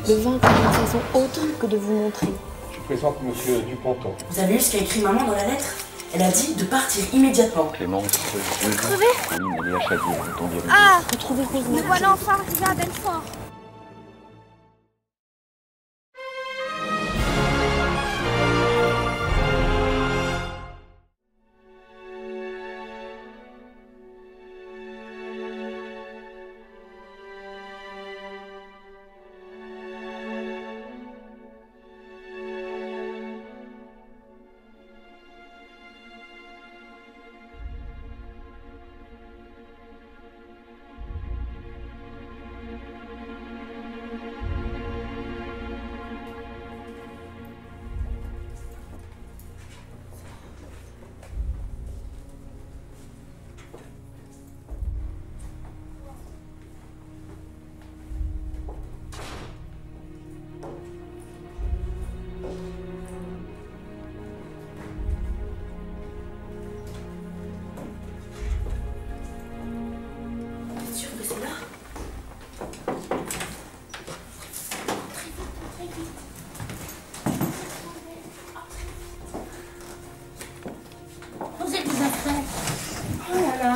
Le vin comme une façon autre que de vous montrer. Je présente Monsieur Duponton. Vous avez vu ce qu'a écrit maman dans la lettre? Elle a dit de partir immédiatement. Clémence, je crevé. Pauline, elle est à Chadier, vous tombiez. Ah, Retrouvez Rose me voilà enfin arrivé à Belfort.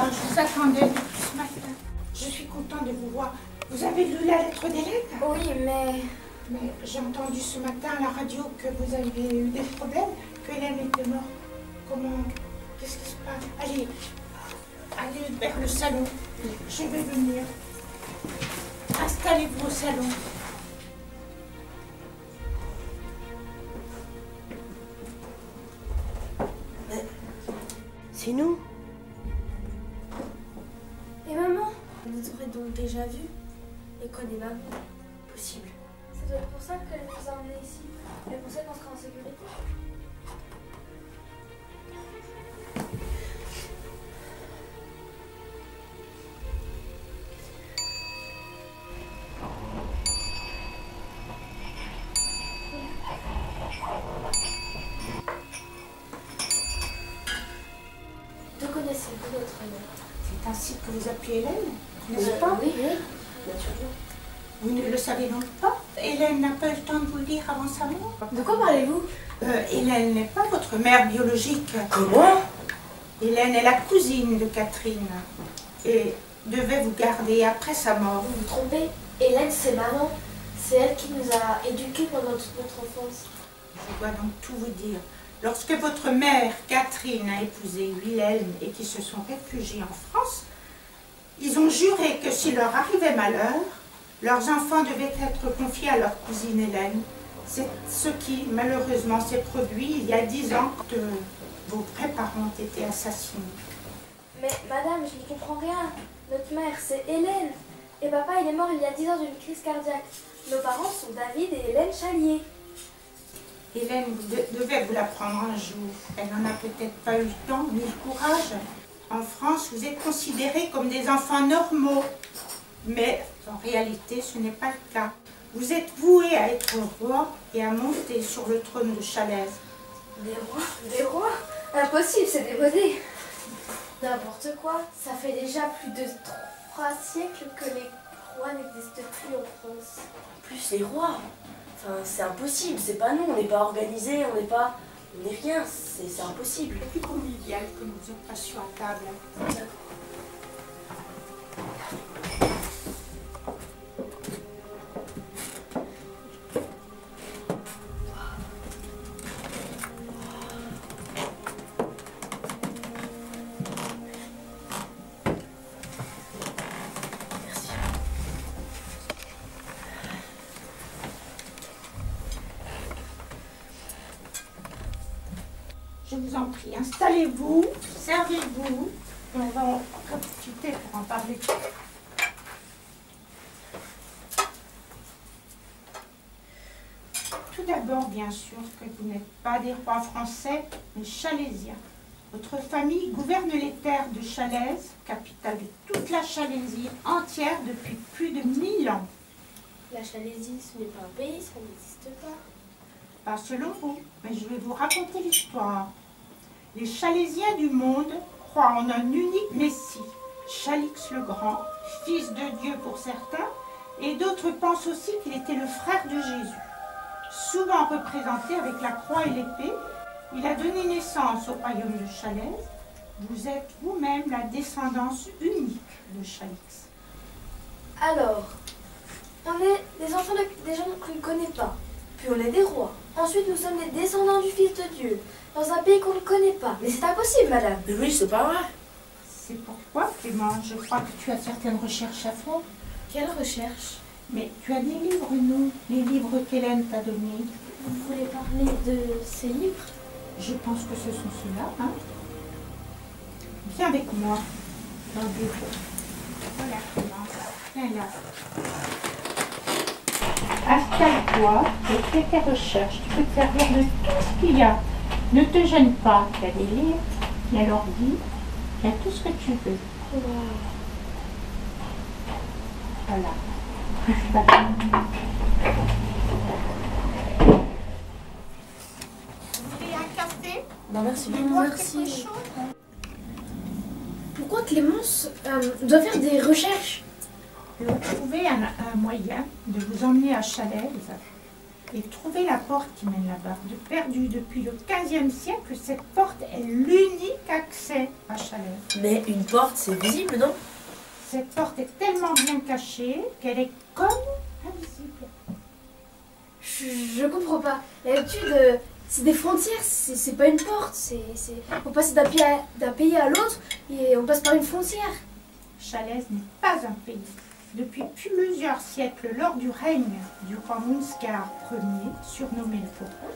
Je vous attendais depuis ce matin. Je suis contente de vous voir. Vous avez lu la lettre d'Hélène? Oui, mais j'ai entendu ce matin à la radio que vous avez eu des problèmes, que Hélène était morte. Comment? Qu'est-ce qui se passe? Allez vers le salon. Je vais venir. Installez-vous au salon. C'est nous. Et maman? Vous aurez donc déjà vu et connaît maman. Possible. Ça doit être pour ça qu'elle nous a emmenés ici. Elle pensait qu'on serait en sécurité. D'où connaissez-vous notre mère? C'est ainsi que vous appelez Hélène, n'est-ce pas? Oui, oui. Naturellement. Vous ne le savez donc pas? Hélène n'a pas eu le temps de vous le dire avant sa mort. De quoi parlez-vous? Hélène n'est pas votre mère biologique. Comment? Hélène est la cousine de Catherine et devait vous garder après sa mort. Vous vous trompez. Hélène, c'est maman. C'est elle qui nous a éduqués pendant toute notre enfance. Je dois donc tout vous dire. Lorsque votre mère, Catherine, a épousé Wilhelm et qu'ils se sont réfugiés en France, ils ont juré que s'il leur arrivait malheur, leurs enfants devaient être confiés à leur cousine Hélène. C'est ce qui, malheureusement, s'est produit il y a 10 ans quand vos vrais parents ont été assassinés. Mais madame, je ne comprends rien. Notre mère, c'est Hélène. Et papa, il est mort il y a 10 ans d'une crise cardiaque. Nos parents sont David et Hélène Chalier. Hélène devait vous l'apprendre un jour. Elle n'en a peut-être pas eu le temps ni le courage. En France, vous êtes considérés comme des enfants normaux. Mais en réalité, ce n'est pas le cas. Vous êtes voués à être roi et à monter sur le trône de Chalaise. Des rois? Des rois? Impossible, c'est démodé. N'importe quoi. Ça fait déjà plus de 3 siècles que les rois n'existent plus en France. En plus, les rois. Enfin, c'est impossible. C'est pas nous. On n'est pas organisés. On n'est rien. C'est impossible. C'est plus convivial que nous passions à table. D'accord. Je vous en prie, installez-vous, servez-vous, et on va en profiter pour en parler. Tout d'abord, bien sûr, que vous n'êtes pas des rois français, mais chalaisiens. Votre famille gouverne les terres de Chalaise, capitale de toute la Chalaisie entière depuis plus de 1000 ans. La Chalaisie, ce n'est pas un pays, ça n'existe pas. Pas selon vous, mais je vais vous raconter l'histoire. Les Chalaisiens du monde croient en un unique Messie, Chalix le Grand, fils de Dieu pour certains, Et d'autres pensent aussi qu'il était le frère de Jésus. Souvent représenté avec la croix et l'épée, il a donné naissance au royaume de Chalaises. Vous êtes vous-même la descendance unique de Chalix. Alors, on est des enfants des gens qu'on ne connaît pas. Puis on est des rois. Ensuite, nous sommes les descendants du Fils de Dieu, dans un pays qu'on ne connaît pas. Mais c'est impossible, madame. Mais oui, c'est pas vrai. C'est pourquoi, Clément, je crois que tu as certaines recherches à faire. Quelle recherche? Mais tu as des livres, non? Les livres qu'Hélène t'a donnés. Vous voulez parler de ces livres? Je pense que ce sont ceux-là, hein? Viens avec moi dans le bureau. Voilà, Clément. Viens là. Installe-toi et fais tes recherches. Tu peux te servir de tout ce qu'il y a. Ne te gêne pas. Il y a des livres, il y a l'ordi, il y a tout ce que tu veux. Voilà. Voilà. Vous voulez un café? Non, merci. Vous voulez boire quelque chose? Pourquoi Clémence doit faire des recherches? Trouvez un moyen de vous emmener à Chalaises et trouver la porte qui mène là-bas. Perdue depuis le XVe siècle, cette porte est l'unique accès à Chalaises. Mais une porte, c'est visible, non? Cette porte est tellement bien cachée qu'elle est comme invisible. Je comprends pas. L'habitude, c'est des frontières, c'est pas une porte. On passe d'un pays à l'autre et on passe par une frontière. Chalaises n'est pas un pays. Depuis plusieurs siècles, lors du règne du roi Monscar Ier, surnommé le Faucon,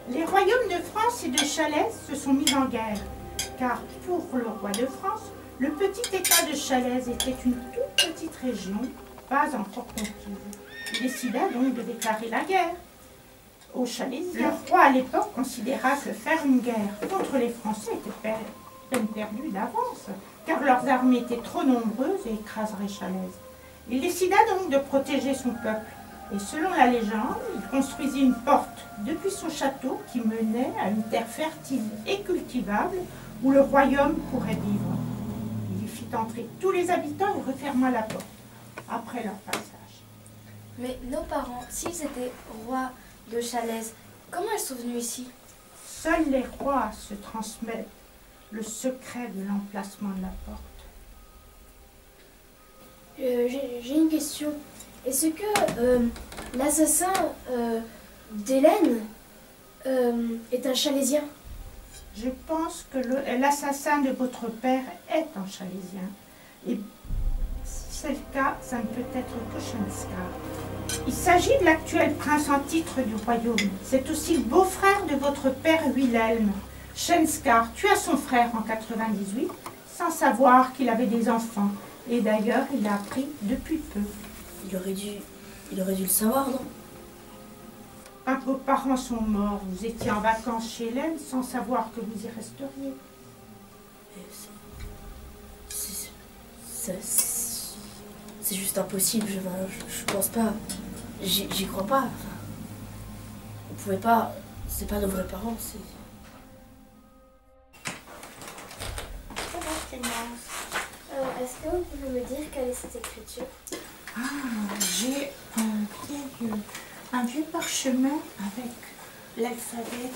les royaumes de France et de Chalaises se sont mis en guerre, car pour le roi de France, le petit état de Chalaises était une toute petite région, pas encore conquise. Il décida donc de déclarer la guerre aux Chalaisiens. Le roi à l'époque considéra que faire une guerre contre les Français était peine perdue d'avance, car leurs armées étaient trop nombreuses et écraseraient Chalaises. Il décida donc de protéger son peuple, et selon la légende, il construisit une porte depuis son château qui menait à une terre fertile et cultivable où le royaume pourrait vivre. Il y fit entrer tous les habitants et referma la porte, après leur passage. Mais nos parents, s'ils étaient rois de Chalaises, comment ils sont venus ici? Seuls les rois se transmettent le secret de l'emplacement de la porte. J'ai une question. Est-ce que l'assassin d'Hélène est un Chalaisien? Je pense que l'assassin de votre père est un Chalaisien. Et si c'est le cas, ça ne peut être que Chenscar. Il s'agit de l'actuel prince en titre du royaume. C'est aussi le beau-frère de votre père Wilhelm. Chenscar tua son frère en 98 sans savoir qu'il avait des enfants. Et d'ailleurs, il l'a appris depuis peu. Il aurait dû le savoir, non? Quand vos parents sont morts, vous étiez en vacances chez Hélène sans savoir que vous y resteriez. C'est juste impossible, je pense pas. J'y crois pas. Enfin, on pouvait pas. C'est pas nos vrais parents, c'est. Est-ce que vous pouvez me dire quelle est cette écriture? J'ai un vieux parchemin avec l'alphabet.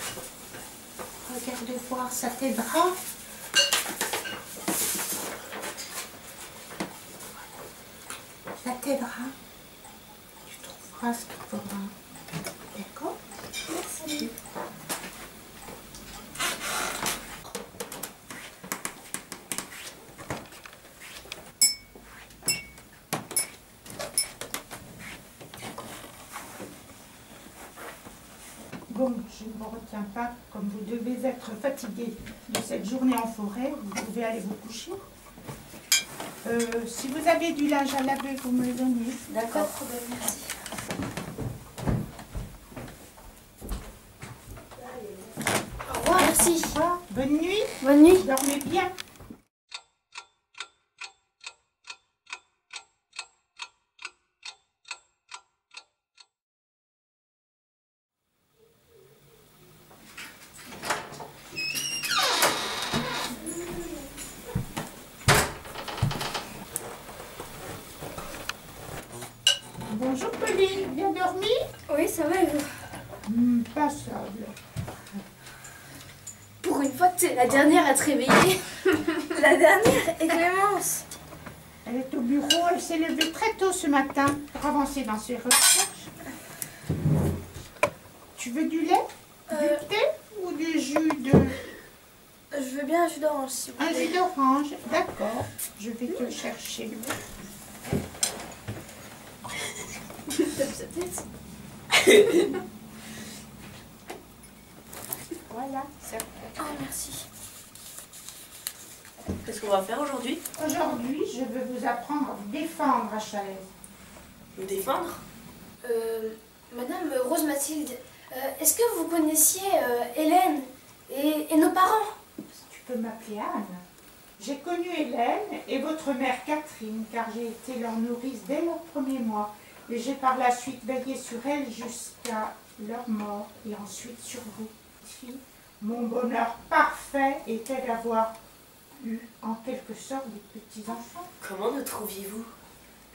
Regardez voir, ça t'aidera. Ça t'aidera. Tu trouveras ce qu'il faudra. D'accord? Merci. Bon, je ne vous retiens pas, comme vous devez être fatigué de cette journée en forêt, vous pouvez aller vous coucher. Si vous avez du linge à laver, vous me le donnez. D'accord. Merci. Au revoir, merci. Au revoir, bonne nuit, Bonne nuit. dormez bien. Ça va, et vous? Passable. Pour une fois, tu es la dernière à te réveiller. La dernière est Clémence. Elle est au bureau, elle s'est levée très tôt ce matin pour avancer dans ses recherches. Tu veux du lait, du thé ou du jus de... Je veux bien un jus d'orange, s'il vous Un plaît. jus d'orange, d'accord. Je vais te le chercher. T'aimes sa tête? Voilà, c'est bon. Ah, merci. Qu'est-ce qu'on va faire aujourd'hui? Aujourd'hui, je veux vous apprendre à vous défendre à Chalais. Nous défendre? Madame Rose Mathilde, est-ce que vous connaissiez Hélène et nos parents? Tu peux m'appeler Anne. J'ai connu Hélène et votre mère Catherine, car j'ai été leur nourrice dès leur premier mois. Et j'ai par la suite veillé sur elles jusqu'à leur mort et ensuite sur vous. Fille, mon bonheur parfait était d'avoir eu en quelque sorte des petits-enfants. Comment nous trouviez-vous?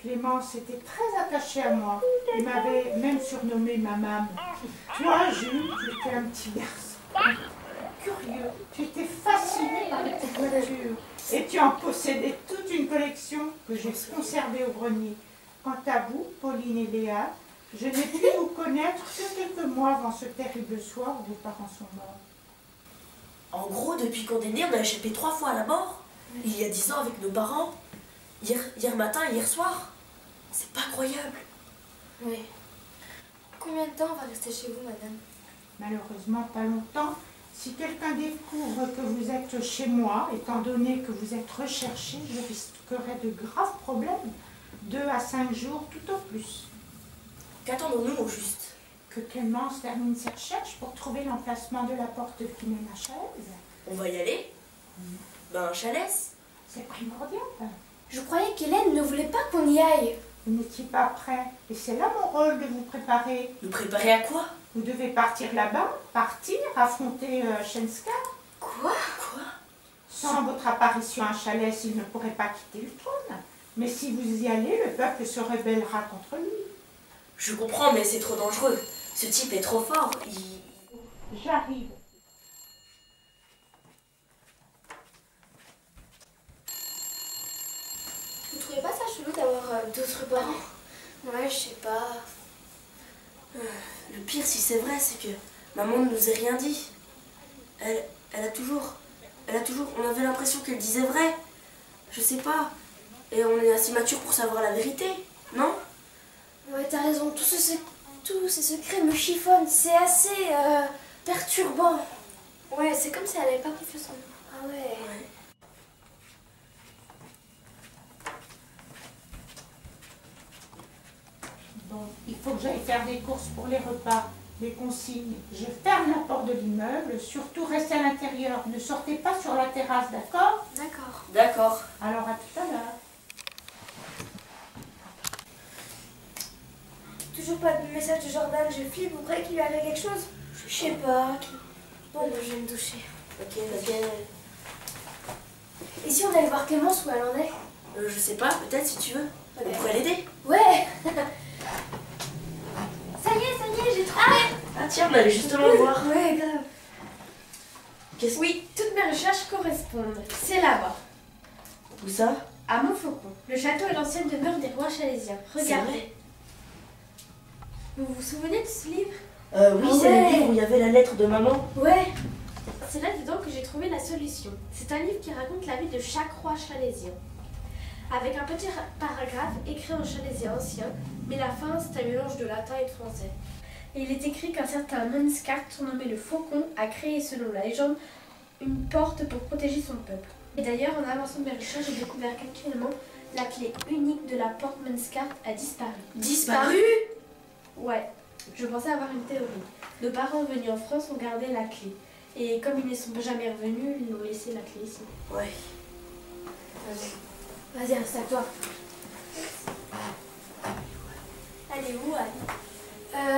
Clémence était très attachée à moi. Il m'avait même surnommé ma maman. Toi, Jules, tu étais un petit garçon. Curieux, tu étais fasciné par les petites voitures. Et tu en possédais toute une collection que j'ai conservée au grenier. Quant à vous, Pauline et Léa, je n'ai pu vous connaître que quelques mois avant ce terrible soir où vos parents sont morts. En gros, depuis qu'on est né, on a échappé 3 fois à la mort. Il y a 10 ans avec nos parents. Hier matin et hier soir. C'est pas croyable. Oui. Combien de temps on va rester chez vous, madame? Malheureusement, pas longtemps. Si quelqu'un découvre que vous êtes chez moi, étant donné que vous êtes recherché, je risquerais de graves problèmes. 2 à 5 jours, tout au plus. Qu'attendons-nous au juste? Que Clémence termine ses recherches pour trouver l'emplacement de la porte qui mène à Chalais. On va y aller? Ben, Chalès. C'est primordial. Je croyais qu'Hélène ne voulait pas qu'on y aille. Vous n'étiez pas prêt. Et c'est là mon rôle de vous préparer. Nous préparer à quoi? Vous devez partir là-bas, affronter Shenska. Quoi? Quoi? Sans votre apparition à Chalais, il ne pourrait pas quitter le trône. Mais si vous y allez, le peuple se rebellera contre lui. Je comprends, mais c'est trop dangereux. Ce type est trop fort. J'arrive. Vous trouvez pas ça chelou d'avoir d'autres parents? Ouais, je sais pas. Le pire, si c'est vrai, c'est que maman ne nous a rien dit. Elle a toujours... On avait l'impression qu'elle disait vrai. Je sais pas. Et on est assez mature pour savoir la vérité, non? Ouais, t'as raison. Tous ces secrets me chiffonnent. C'est assez perturbant. Ouais, c'est comme si elle avait pas confiance en nous. Ah ouais. Bon, il faut que j'aille faire des courses pour les repas, les consignes. Je ferme la porte de l'immeuble, surtout restez à l'intérieur. Ne sortez pas sur la terrasse, d'accord? D'accord. D'accord. Alors à tout à l'heure. Toujours pas de message de Jordan. Je flippe. Vous croyez qu'il lui arrive quelque chose? Je sais pas. Bon, moi je vais me doucher. Ok, ok. Et si on allait voir Clémence où elle en est? Je sais pas, peut-être si tu veux. Ok. On pourrait l'aider. Ouais. Ça y est, j'ai trouvé. Ah tiens, on allait justement le voir. Ouais, grave. Oui, toutes mes recherches correspondent. C'est là-bas, Où ça? à Montfaucon. Le château est l'ancienne demeure des rois chalésiens. C'est Regardez. vrai. Vous vous souvenez de ce livre? Oui, Ah c'est ouais. le livre où il y avait la lettre de maman. Ouais. C'est là-dedans que j'ai trouvé la solution. C'est un livre qui raconte la vie de chaque roi chalésien. Avec un petit paragraphe écrit en chalésien ancien, mais la fin c'est un mélange de latin et de français. Et il est écrit qu'un certain Monscart, surnommé le Faucon, a créé, selon la légende, une porte pour protéger son peuple. Et d'ailleurs, en avançant de mes recherches, j'ai découvert qu'actuellement, la clé unique de la porte Monscart a disparu. Disparu? Ouais, je pensais avoir une théorie. Nos parents venus en France ont gardé la clé. Et comme ils ne sont jamais revenus, ils nous ont laissé la clé ici. Ouais. Vas-y, installe-toi. Elle est où, Anne?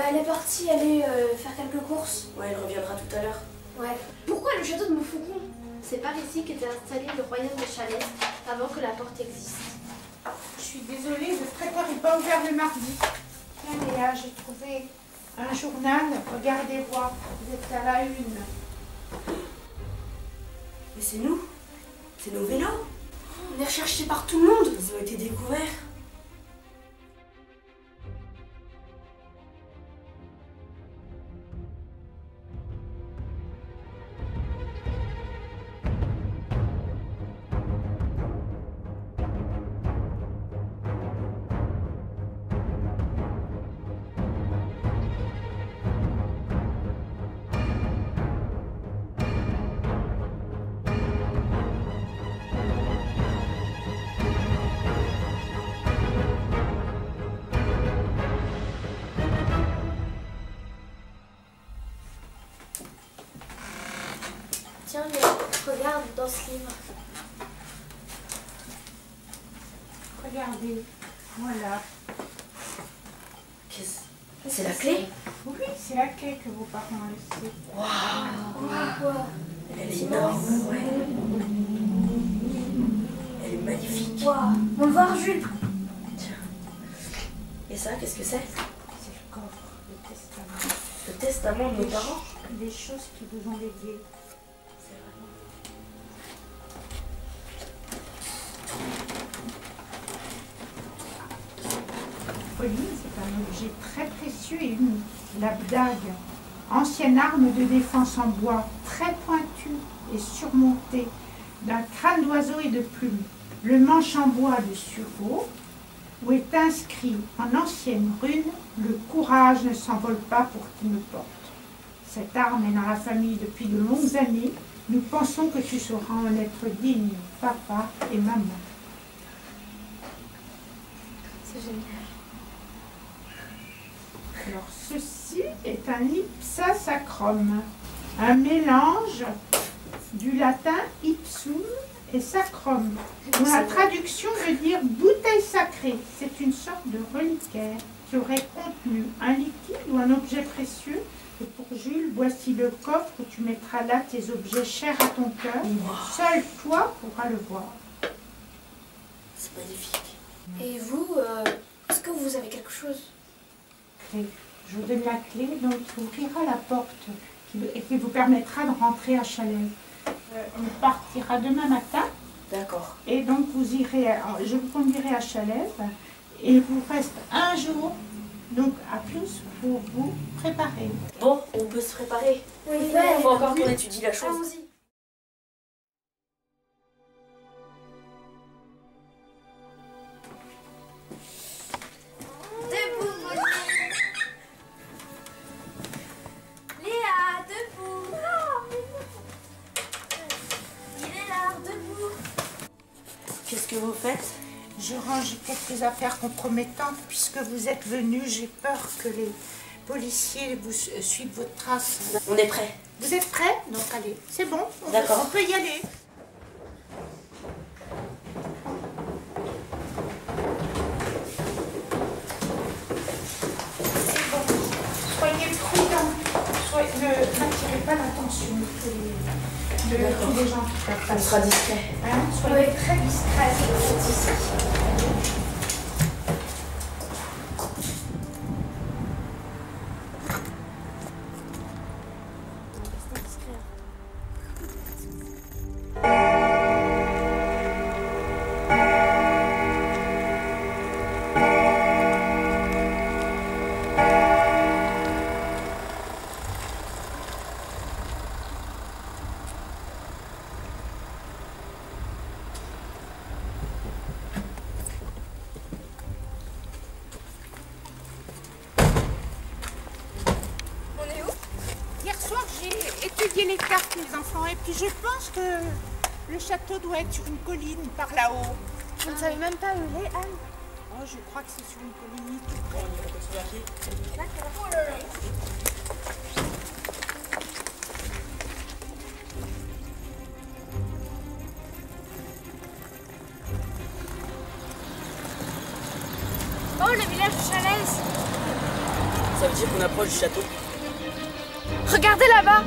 Elle est partie aller faire quelques courses. Ouais, elle reviendra tout à l'heure. Ouais. Pourquoi le château de Montfaucon? C'est par ici qu'était installé le royaume de Chalais avant que la porte existe. Je suis désolée, le traiteur n'est pas ouvert le mardi. Tiens Léa, j'ai trouvé Un journal, regardez voir, vous êtes à la une. Mais c'est nous. C'est nos vélos. On est recherchés par tout le monde. Ils ont été découverts. Tiens, regarde dans ce livre. Regardez, voilà. Qu'est-ce? C'est la clé? Oui, c'est la clé que vos parents ont laissée. Waouh! Elle est énorme, ouais. Elle est magnifique. Waouh, on va voir Jules. Tiens. Et ça, qu'est-ce que c'est? C'est le coffre, le testament. Le testament de nos parents? Des choses qui vous ont léguées. Pauline, c'est un objet très précieux et unique. La dague, ancienne arme de défense en bois, très pointue et surmontée d'un crâne d'oiseau et de plumes. Le manche en bois de sureau, où est inscrit en ancienne rune « Le courage ne s'envole pas pour qui me porte ». Cette arme est dans la famille depuis de longues années. Nous pensons que tu sauras en être digne, papa et maman. C'est génial. Alors, ceci est un ipsa sacrum, un mélange du latin ipsum et sacrum, dont la traduction veut dire bouteille sacrée. C'est une sorte de reliquaire qui aurait contenu un liquide ou un objet précieux. Et pour Jules, voici le coffre où tu mettras là tes objets chers à ton cœur. Seul toi pourras le voir. C'est magnifique. Et vous, est-ce que vous avez quelque chose? Je vous donne la clé, donc qui ouvrira la porte et qui vous permettra de rentrer à Chalais. On partira demain matin. D'accord. Et donc vous irez, je vous conduirai à Chalais et il vous reste un jour, donc à plus, pour vous préparer. Bon, on peut se préparer. Oui, Il faut encore qu'on étudie la chose. allons-y. Debout, Léa, debout. Il est là, debout. Qu'est-ce que vous faites? Je range quelques affaires compromettantes puisque vous êtes venus. J'ai peur que les policiers vous suivent votre trace. On est prêts. Vous êtes prêts? Donc allez, c'est bon, D'accord. on peut y aller. Soyez prudents, n'attirez pas l'attention de tous les gens qui peuvent On passer. sera discret. Hein, soyez très discrets, c'est ici. J'ai étudié les cartes, les enfants, et puis je pense que le château doit être sur une colline par là-haut. Vous ne savez même pas où il est, Anne? Oh, je crois que c'est sur une colline tout près. Oh là là. Oh, le village de Chalaise. Ça veut dire qu'on approche du château. Regardez là-bas.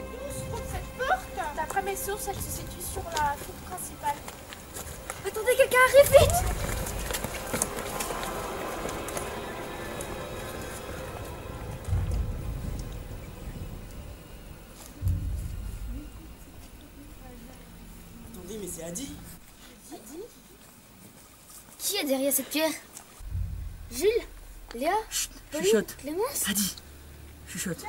sais plus où se trouve cette porte. D'après mes sources, elle se situe sur la tour principale. Attendez, quelqu'un arrive vite! Attendez, mais c'est Adi. Qui est derrière cette pierre? Jules? Léa? Pauline? Chuchote. Clémence? Adi. Chuchote.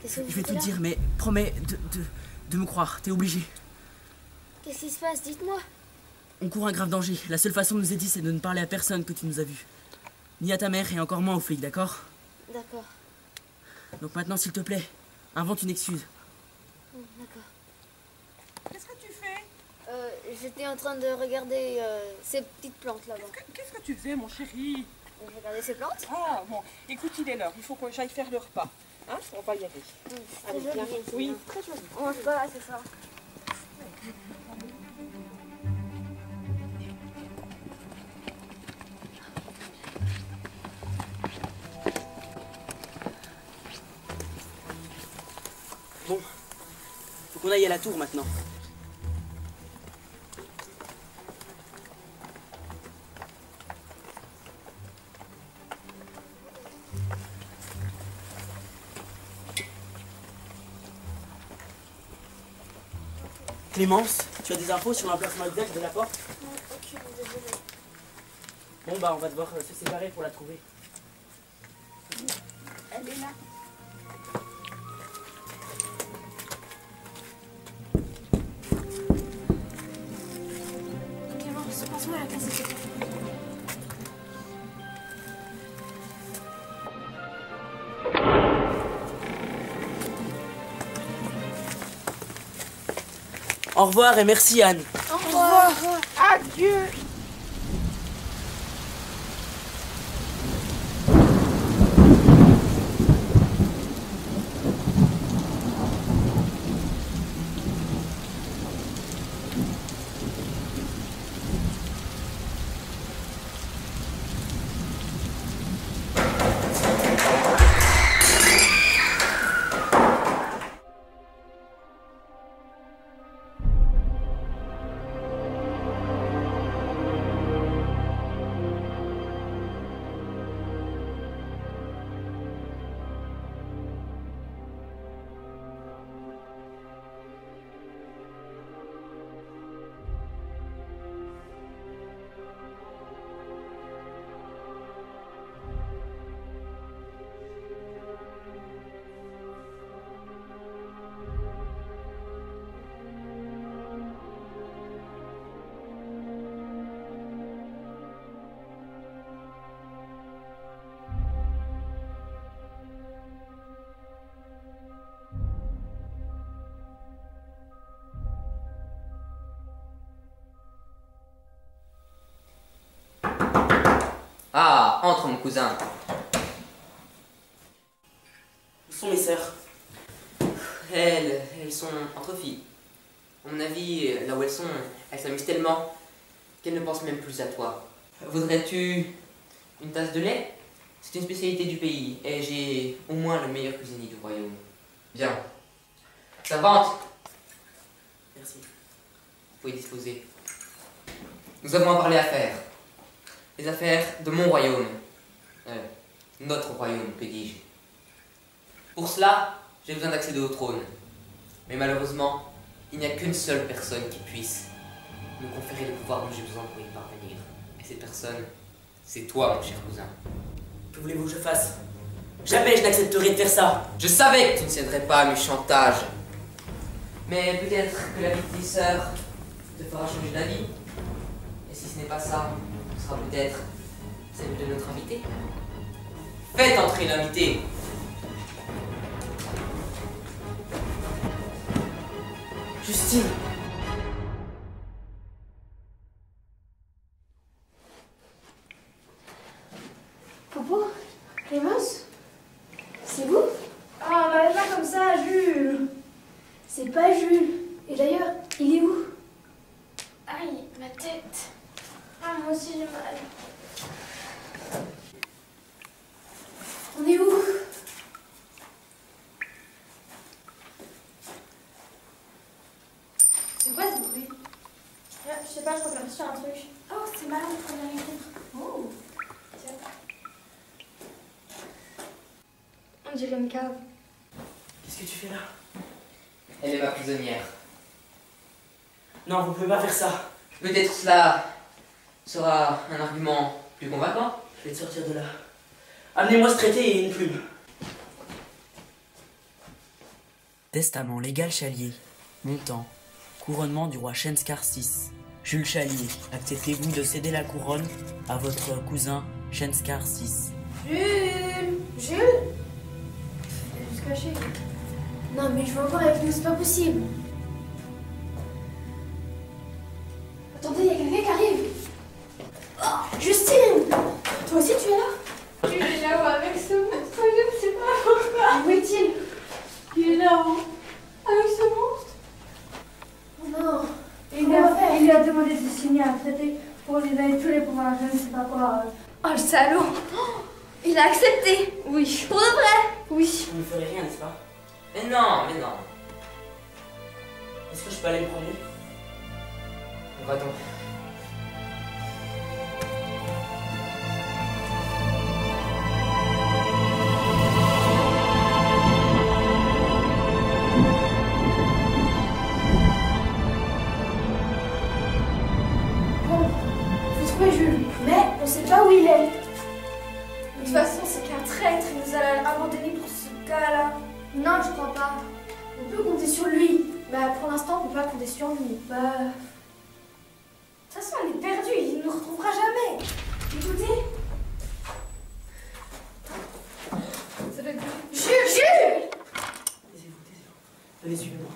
Qu'est-ce que vous Je vais faites tout là? dire, mais promets de me croire. T'es obligé. Qu'est-ce qui se passe? Dites-moi. On court un grave danger. La seule façon de nous aider, c'est de ne parler à personne que tu nous as vus. Ni à ta mère et encore moins aux flics, d'accord? D'accord. Donc maintenant, s'il te plaît, invente une excuse. D'accord. Qu'est-ce que tu fais? J'étais en train de regarder ces petites plantes là-bas. Qu'est-ce que tu faisais, mon chéri? Je regardais ces plantes. Ah, bon, écoute, il est l'heure. Il faut que j'aille faire le repas. Hein? On va y aller. Allez, Très viens. joli. Oui, très joli. On mange pas là, c'est ça. Bon, faut qu'on aille à la tour maintenant. Clémence, tu as des infos sur l'emplacement exact de la porte? Non, aucune, désolée. Bon bah on va devoir se séparer pour la trouver. Elle est là. Clémence, passe-moi la cassette. Au revoir et merci Anne. Au revoir. Adieu. Ah, entre mon cousin. Où sont mes sœurs? Elles sont entre filles. À mon avis, là où elles sont, elles s'amusent tellement qu'elles ne pensent même plus à toi. Voudrais-tu une tasse de lait? C'est une spécialité du pays et j'ai au moins le meilleur cuisinier du royaume. Bien. Servante, Merci. vous pouvez disposer. Nous avons un parler à faire. Les affaires de mon royaume. Notre royaume, que dis-je. Pour cela, j'ai besoin d'accéder au trône. Mais malheureusement, il n'y a qu'une seule personne qui puisse me conférer le pouvoir dont j'ai besoin pour y parvenir. Et cette personne, c'est toi, mon cher cousin. Que voulez-vous que je fasse? Jamais je n'accepterai de faire ça. Je savais que tu ne céderais pas à mes chantages. Mais peut-être que la vie de tes sœurs te fera changer d'avis. Et si ce n'est pas ça, ce sera peut-être celle de notre invité. Faites entrer l'invité. Justine. Popo? Clémence? C'est vous? Ah, m'avez pas comme ça, Jules! C'est pas Jules. Et d'ailleurs, il est où? Aïe, ma tête. Ah, moi aussi j'ai mal. On est où? dirait une cave. Qu'est-ce que tu fais là? Elle est ma prisonnière. Non, vous pouvez pas faire ça. Peut-être cela sera un argument plus convaincant. Je vais te sortir de là. Amenez-moi ce traité et une plume. Testament légal Chalier. Montant. Couronnement du roi Shenskar VI. Jules Chalier, acceptez-vous de céder la couronne à votre cousin Shenskar VI? Jules! Jules? Elle est juste cachée. Non, mais je veux encore avec nous, c'est pas possible. Attendez, il y a quelqu'un qui arrive. Oh, Justine! Toi aussi, tu es là? Il est là-haut avec ce monstre, je ne sais pas pourquoi. Où est-il? Il est là-haut avec ce monstre. Oh non. Il lui a demandé de signer un traité pour lui donner tous les pouvoirs, je ne sais pas quoi. Oh, le salaud! Il a accepté! Oui. Pour de vrai? Oui. Vous ne ferez rien, n'est-ce pas? Mais non, mais non. Est-ce que je peux aller me promener? Va-t'en. Bon, faut trouver Jules, mais on sait pas où il est. De toute façon, c'est qu'un traître, il nous a abandonné pour ce gars-là. Non, je crois pas. On peut compter sur lui. Bah, pour l'instant, on peut pas compter sur lui. Bah. De toute façon, elle est perdue, il ne nous retrouvera jamais. Écoutez. Ça doit être Jules! Jules! Taisez-vous, taisez-vous. Venez, suivez-moi.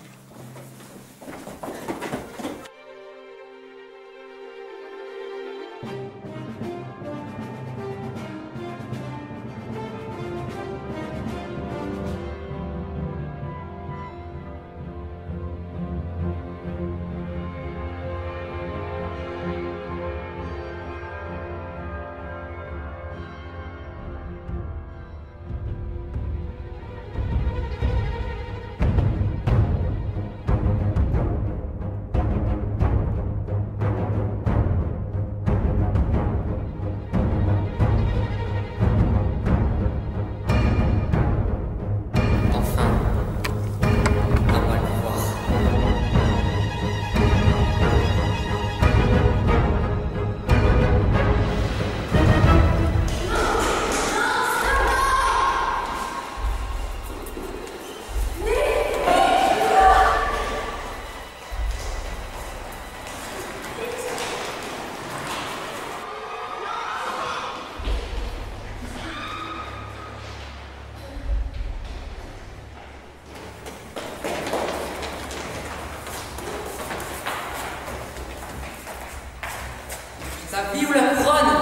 Sa vie ou la couronne?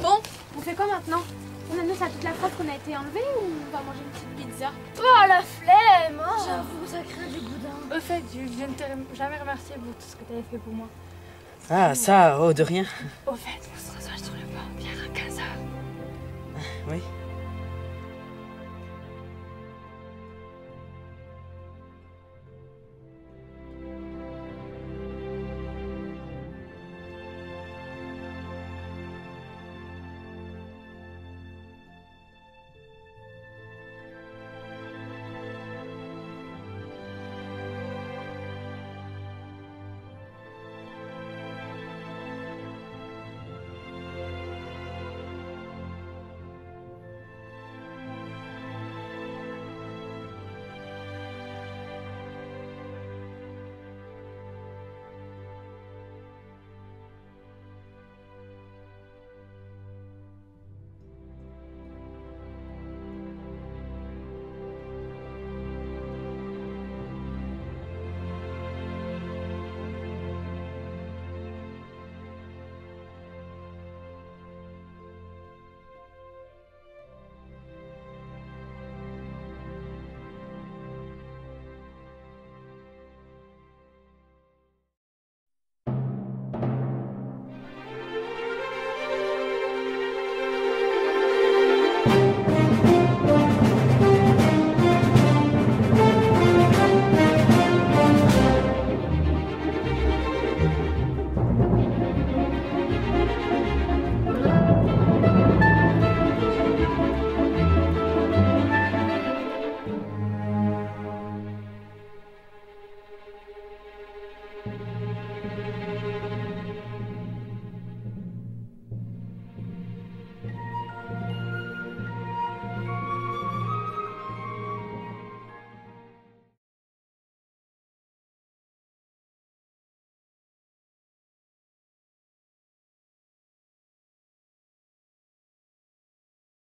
Bon, on fait quoi maintenant? On annonce à toute la France qu'on a été enlevés ou on va manger une petite pizza? Oh, la flemme! Oh. J'avoue, ça craint du boudin. Au fait, je ne t'ai jamais remercié pour tout ce que tu avais fait pour moi. Ah, ça, oh, de rien. Au fait, on se reçoit sur le banc, bien un casa. Oui.